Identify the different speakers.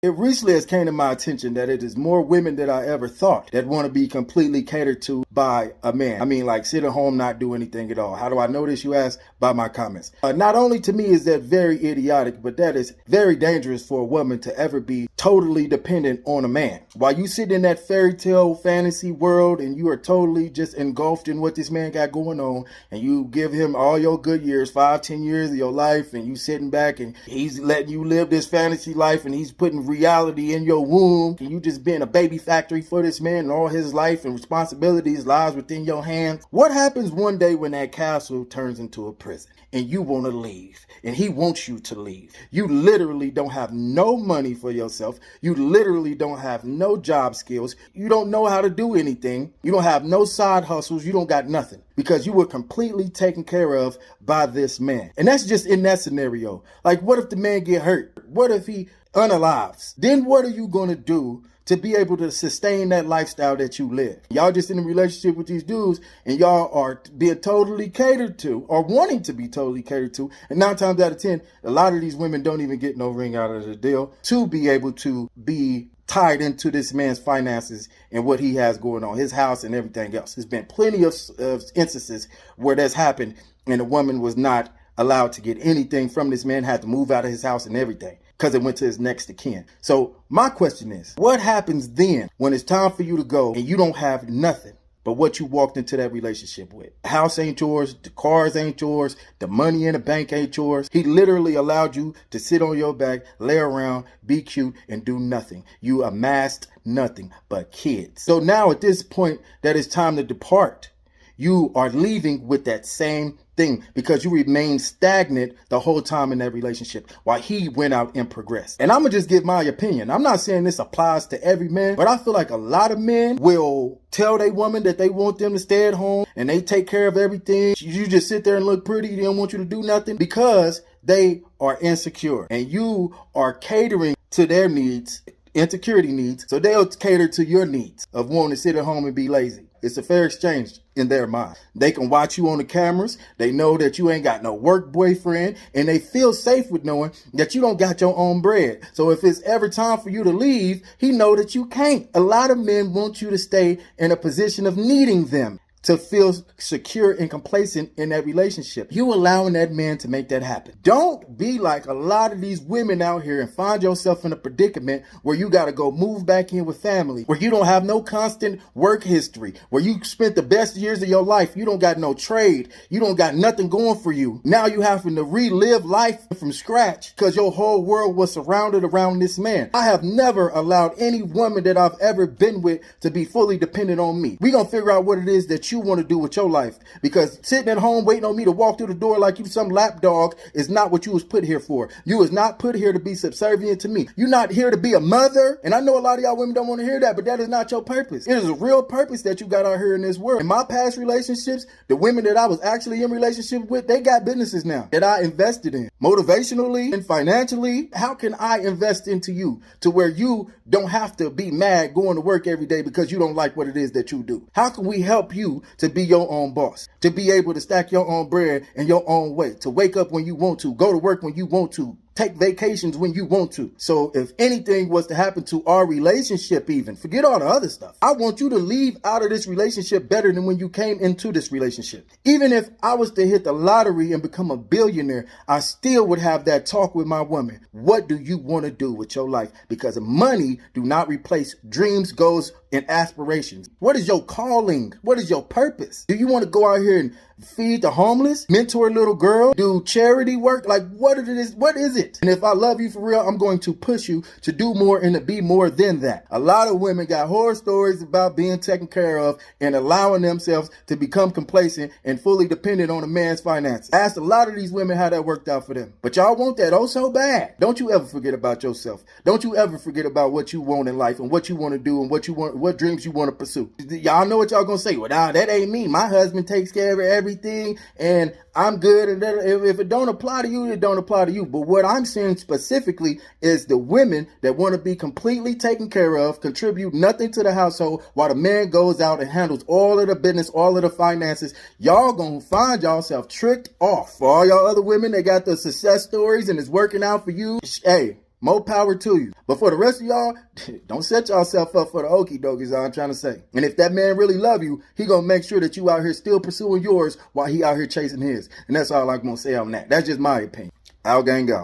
Speaker 1: It recently has came to my attention that it is more women than I ever thought that want to be completely catered to by a man. I mean, like sit at home, not do anything at all. How do I know this, you ask? By my comments. Not only to me is that very idiotic, but that is very dangerous for a woman to ever be totally dependent on a man. While you sit in that fairy tale fantasy world and you are totally just engulfed in what this man got going on, and you give him all your good years, 5-10 years of your life, and you sitting back and he's letting you live this fantasy life, and he's putting reality in your womb, and you just being a baby factory for this man, and all his life and responsibilities lies within your hands. What happens one day when that castle turns into a prison and you want to leave and he wants you to leave? You literally don't have no money for yourself. You literally don't have no job skills. You don't know how to do anything. You don't have no side hustles. You don't got nothing because you were completely taken care of by this man. And that's just in that scenario. Like, what if the man get hurt? What if he unalives? Then what are you going to do to be able to sustain that lifestyle that you live? Y'all just in a relationship with these dudes and y'all are being totally catered to or wanting to be totally catered to. And 9 times out of 10, a lot of these women don't even get no ring out of the deal to be able to be tied into this man's finances and what he has going on, his house and everything else. There's been plenty of instances where that's happened and a woman was not allowed to get anything from this man, had to move out of his house and everything because it went to his next of kin. So my question is, what happens then when it's time for you to go and you don't have nothing but what you walked into that relationship with? The house ain't yours, the cars ain't yours, the money in the bank ain't yours. He literally allowed you to sit on your back, lay around, be cute, and do nothing. You amassed nothing but kids. So now at this point that it's time to depart, you are leaving with that same thing because you remained stagnant the whole time in that relationship while he went out and progressed. And I'm gonna just give my opinion. I'm not saying this applies to every man, but I feel like a lot of men will tell their woman that they want them to stay at home and they take care of everything. You just sit there and look pretty. They don't want you to do nothing because they are insecure and you are catering to their needs, insecurity needs. So they'll cater to your needs of wanting to sit at home and be lazy. It's a fair exchange in their mind. They can watch you on the cameras. They know that you ain't got no work boyfriend, and they feel safe with knowing that you don't got your own bread. So if it's ever time for you to leave, he know that you can't. A lot of men want you to stay in a position of needing them to feel secure and complacent in that relationship. You allowing that man to make that happen. Don't be like a lot of these women out here and find yourself in a predicament where you got to go move back in with family, where you don't have no constant work history, where you spent the best years of your life. You don't got no trade. You don't got nothing going for you. Now you having to relive life from scratch because your whole world was surrounded around this man. I have never allowed any woman that I've ever been with to be fully dependent on me. We gonna figure out what it is that you want to do with your life, because sitting at home waiting on me to walk through the door like you some lapdog is not what you was put here for. You was not put here to be subservient to me. You're not here to be a mother. And I know a lot of y'all women don't want to hear that, but that is not your purpose. It is a real purpose that you got out here in this world. In my past relationships, the women that I was actually in relationship with, they got businesses now that I invested in motivationally and financially. How can I invest into you to where you don't have to be mad going to work every day because you don't like what it is that you do? How can we help you to be your own boss, to be able to stack your own bread in your own way, to wake up when you want to, go to work when you want to, take vacations when you want to? So if anything was to happen to our relationship, even forget all the other stuff, I want you to leave out of this relationship better than when you came into this relationship. Even if I was to hit the lottery and become a billionaire, I still would have that talk with my woman. What do you want to do with your life? Because money do not replace dreams, goals, and aspirations. What is your calling? What is your purpose? Do you want to go out here and feed the homeless, mentor a little girl, do charity work? Like, what is it? And if I love you for real, I'm going to push you to do more and to be more than that. A lot of women got horror stories about being taken care of and allowing themselves to become complacent and fully dependent on a man's finances. I asked a lot of these women how that worked out for them. But y'all want that oh so bad. Don't you ever forget about yourself. Don't you ever forget about what you want in life and what you want to do and what dreams you want to pursue. Y'all know what y'all gonna say. Well, nah, that ain't me. My husband takes care of everything and I'm good. And that, if it don't apply to you, it don't apply to you. But what I'm saying specifically is the women that want to be completely taken care of, contribute nothing to the household while the man goes out and handles all of the business, all of the finances. Y'all gonna find yourself tricked off. For all y'all other women that got the success stories and it's working out for you, hey, More power to you. But for the rest of y'all, don't set yourself up for the okie dokies, is all I'm trying to say. And if that man really love you, he gonna make sure that you out here still pursuing yours while he out here chasing his. And that's all I'm gonna say on that. That's just my opinion. Out gang out.